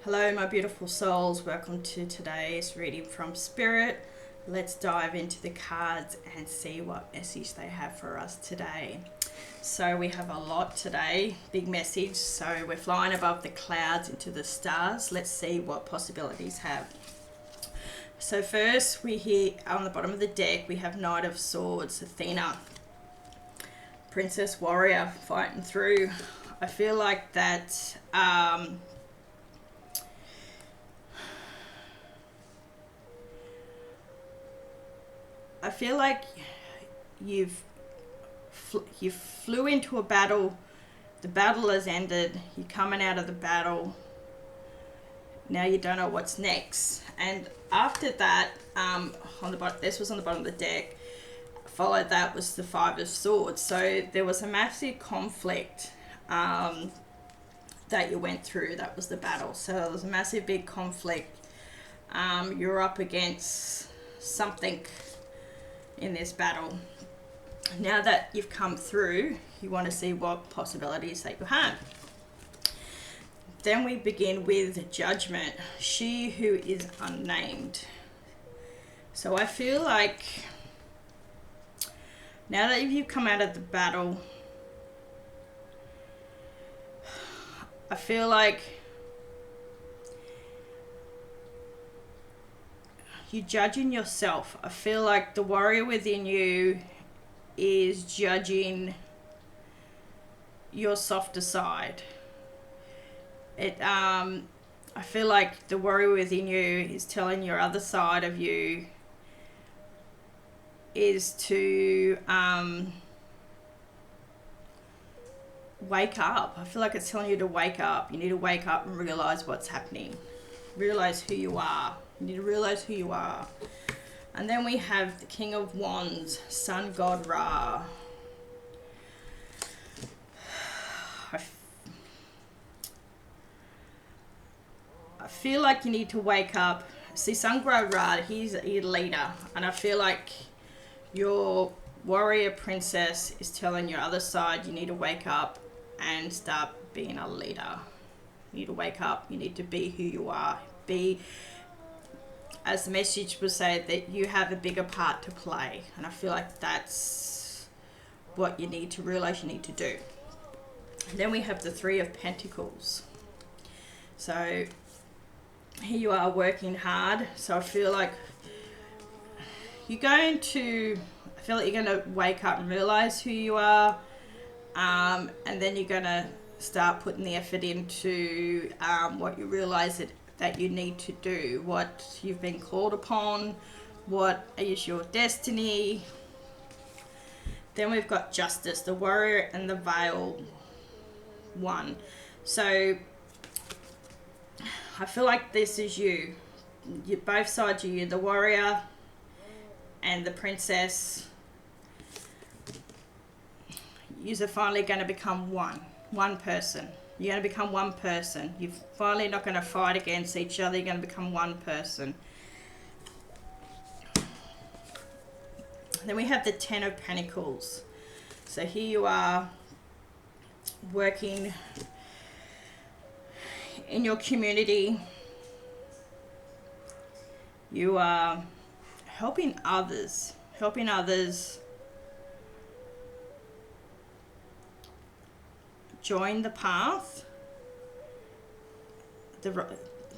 Hello, my beautiful souls. Welcome to today's reading from Spirit. Let's dive into the cards and see what message they have for us today. So we have a lot today, big message. So we're flying above the clouds into the stars. Let's see what possibilities have. So first we hear on the bottom of the deck, we have Knight of Swords, Athena, Princess Warrior fighting through. I feel like that I feel like you flew into a battle. The battle has ended. You're coming out of the battle. Now you don't know what's next. And after that, on the bottom, this was on the bottom of the deck. Followed that was the Five of Swords. So there was a massive conflict that you went through. That was the battle. So there was a massive big conflict. You're up against something in this battle. Now that you've come through, you want to see what possibilities that you have. Then we begin with Judgment, she who is unnamed. So I feel like now that you've come out of the battle, I feel like you're judging yourself. I feel like the warrior within you is judging your softer side. I feel like the warrior within you is telling your other side of you is to wake up. I feel like it's telling you to wake up. You need to wake up and realize what's happening. Realize who you are. You need to realize who you are. And then we have the King of Wands, Sun God Ra. I feel like you need to wake up. See, Sun God Ra, he's a leader. And I feel like your warrior princess is telling your other side you need to wake up and start being a leader. You need to wake up. You need to be who you are. Be, as the message would say, that you have a bigger part to play. And I feel like that's what you need to realize you need to do. And then we have the Three of Pentacles. So here you are working hard. So I feel like you're going to wake up and realize who you are. And then you're going to start putting the effort into what you realize that you need to do, what you've been called upon, what is your destiny. Then we've got Justice, the Warrior and the Veiled One. So I feel like this is you. Both sides of you, the warrior and the princess. You're finally going to become one person. You're going to become one person. You're finally not going to fight against each other. You're going to become one person. Then we have the Ten of Pentacles. So here you are working in your community. You are helping others. Join the path.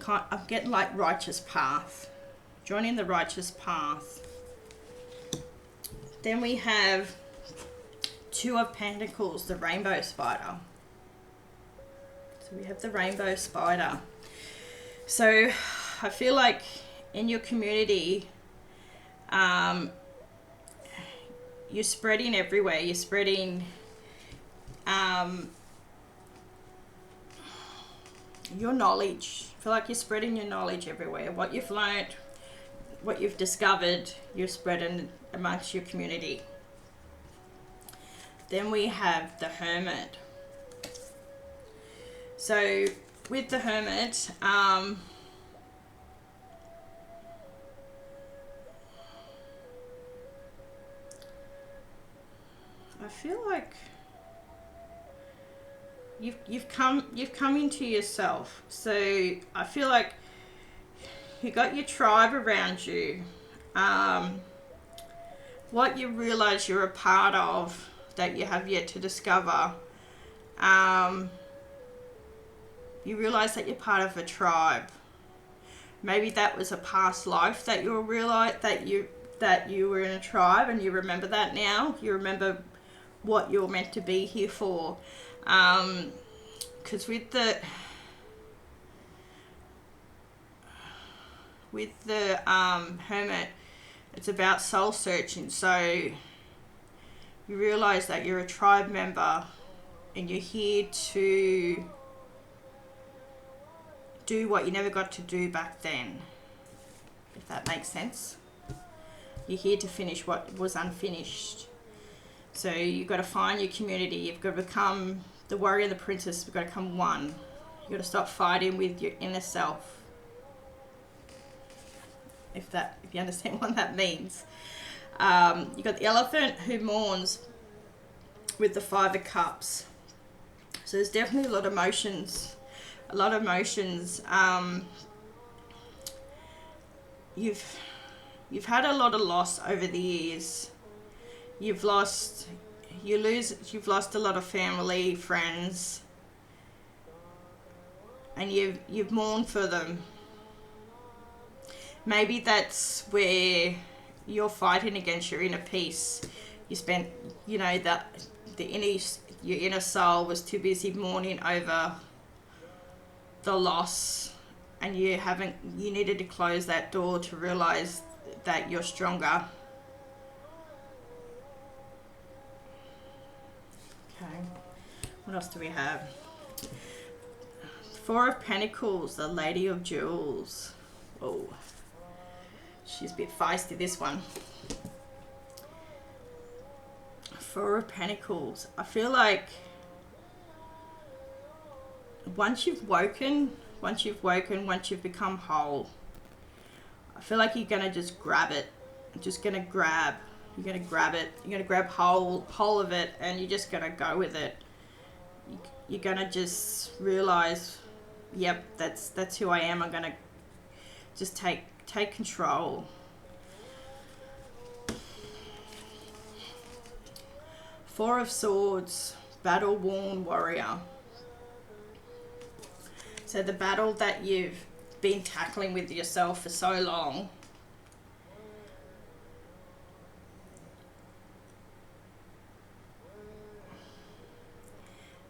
I'm getting like righteous path. Joining the righteous path. Then we have Two of Pentacles, the Rainbow Spider. So we have the Rainbow Spider. So I feel like in your community, you're spreading everywhere. You're spreading your knowledge. I feel like you're spreading your knowledge everywhere. What you've learned, what you've discovered, you're spreading amongst your community. Then we have the Hermit. So with the Hermit, I feel like you've come into yourself. So I feel like you got your tribe around you. What you realize you're a part of that you have yet to discover. You realize that you're part of a tribe. Maybe that was a past life that you realize that you were in a tribe, and you remember that now. You remember what you're meant to be here for. Because with the hermit, it's about soul searching. So you realize that you're a tribe member, and you're here to do what you never got to do back then, if that makes sense. You're here to finish what was unfinished. So you've got to find your community. You've got to become the warrior and the princess. You've got to become one. You've got to stop fighting with your inner self. If you understand what that means. You've got the elephant who mourns with the 5 of Cups. So there's definitely a lot of emotions. You've had a lot of loss over the years. You've lost a lot of family, friends, and you've mourned for them. Maybe that's where you're fighting against your inner peace. You spent, that your inner soul was too busy mourning over the loss, and you needed to close that door to realize that you're stronger. Okay, what else do we have? 4 of Pentacles, the Lady of Jewels. Oh, she's a bit feisty, this one. 4 of Pentacles. I feel like once you've become whole, I feel like you're gonna just grab it. You're gonna grab it. You're gonna grab whole of it, and you're just gonna go with it. You're gonna just realize, yep, that's who I am. I'm gonna just take control. 4 of Swords, battle-worn warrior. So the battle that you've been tackling with yourself for so long,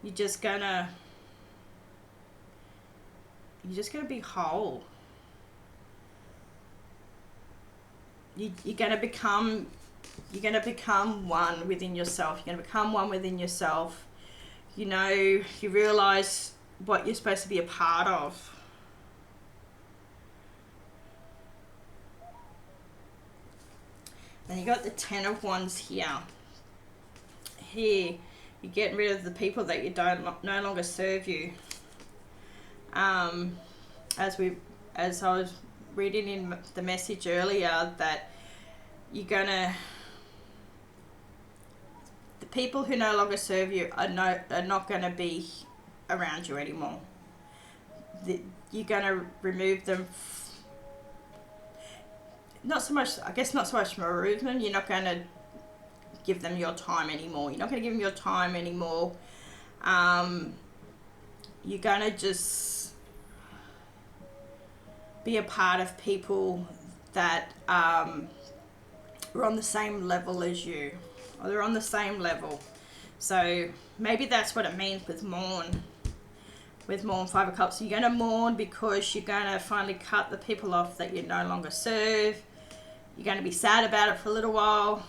you're just gonna be whole. You're gonna become one within yourself. You're gonna become one within yourself. You realize what you're supposed to be a part of. And you got the 10 of Wands here. Here, you're getting rid of the people that no longer serve you. As I was reading in the message earlier, that the people who no longer serve you are not going to be around you anymore. You're going to remove them. Not so much remove them. You're not going to give them your time anymore. You're not going to give them your time anymore. You're going to just be a part of people that are on the same level as you, or they're on the same level. So maybe that's what it means with mourn. With mourn, 5 of Cups. You're going to mourn because you're going to finally cut the people off that you no longer serve. You're going to be sad about it for a little while,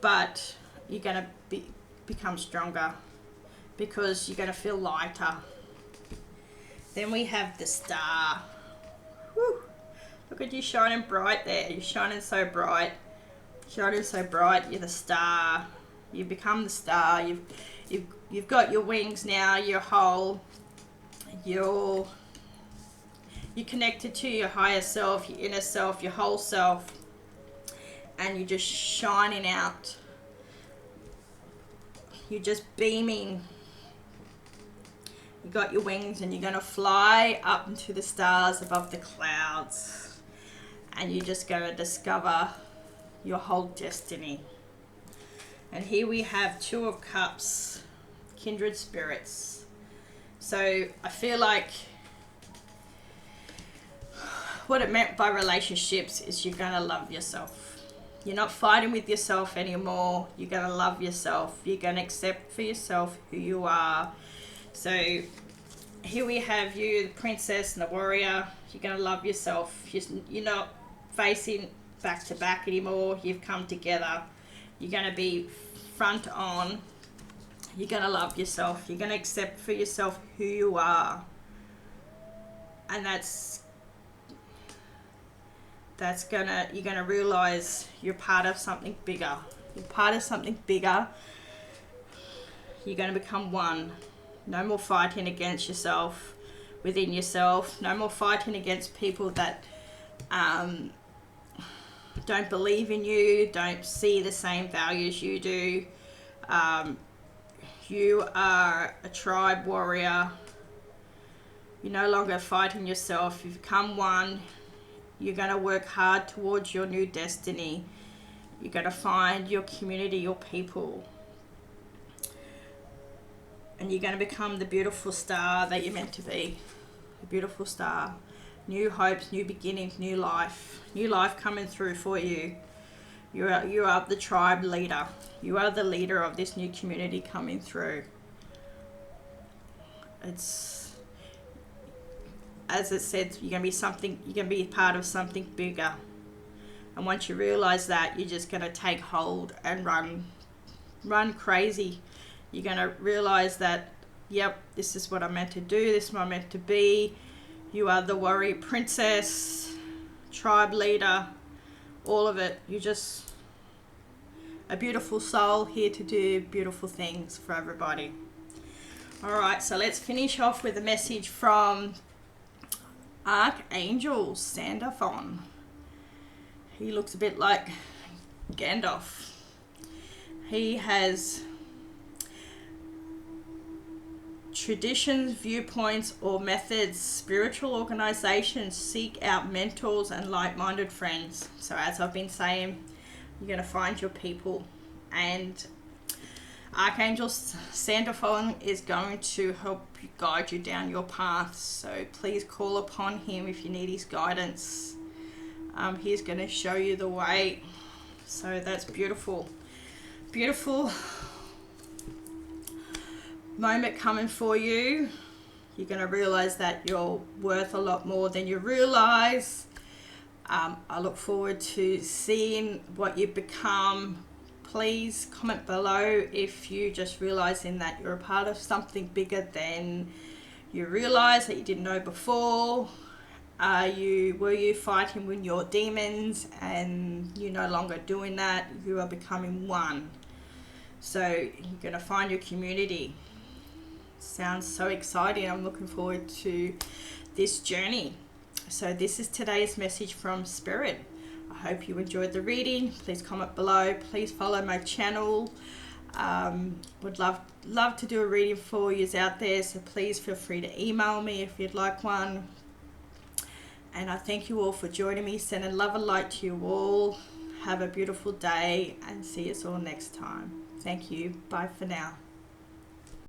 but you're going to become stronger because you're going to feel lighter. Then we have the Star. Woo. Look at you shining bright there. You're shining so bright. Shining so bright. You're the star. You've become the star. You've got your wings now. You're whole. You're connected to your higher self, your inner self, your whole self, and you're just shining out. You're just beaming You got your wings and you're going to fly up into the stars above the clouds. And you're just going to discover your whole destiny. And here we have Two of Cups, kindred spirits. So I feel like what it meant by relationships is you're going to love yourself. You're not fighting with yourself anymore. You're going to love yourself. You're going to accept for yourself who you are. So here we have you, the princess and the warrior. You're going to love yourself. You're not facing back to back anymore. You've come together. You're going to be front on. You're going to love yourself. You're going to accept for yourself who you are. And you're going to realize you're part of something bigger. You're part of something bigger. You're going to become one. No more fighting against yourself, within yourself. No more fighting against people that don't believe in you, don't see the same values you do. You are a tribe warrior. You're no longer fighting yourself. You've become one. You're going to work hard towards your new destiny. You're going to find your community, your people. And you're going to become the beautiful star that you're meant to be. A beautiful star. New hopes, new beginnings, new life. New life coming through for you. You are the tribe leader. You are the leader of this new community coming through. It's, as it said, you're going to be part of something bigger. And once you realize that, you're just going to take hold and run crazy. You're going to realize that, yep, this is what I'm meant to do. This is what I'm meant to be. You are the warrior princess, tribe leader, all of it. You're just a beautiful soul here to do beautiful things for everybody. All right, so let's finish off with a message from Archangel Sandalphon. He looks a bit like Gandalf. He has traditions, viewpoints, or methods. Spiritual organizations seek out mentors and like-minded friends. So as I've been saying, you're going to find your people, and Archangel Sandalphon is going to help you, guide you down your path. So please call upon him if you need his guidance. He's going to show you the way. So that's beautiful. Beautiful moment coming for you. You're going to realize that you're worth a lot more than you realize. I look forward to seeing what you become. Please comment below if you just realizing that you're a part of something bigger than you realize, that you didn't know before. Were you fighting with your demons and you're no longer doing that? You are becoming one. So you're going to find your community. Sounds so exciting. I'm looking forward to this journey. So this is today's message from Spirit. I hope you enjoyed the reading. Please comment below. Please follow my channel. Would love to do a reading for you out there. So please feel free to email me if you'd like one. And I thank you all for joining me. Sending love and light to you all. Have a beautiful day and see us all next time. Thank you. Bye for now.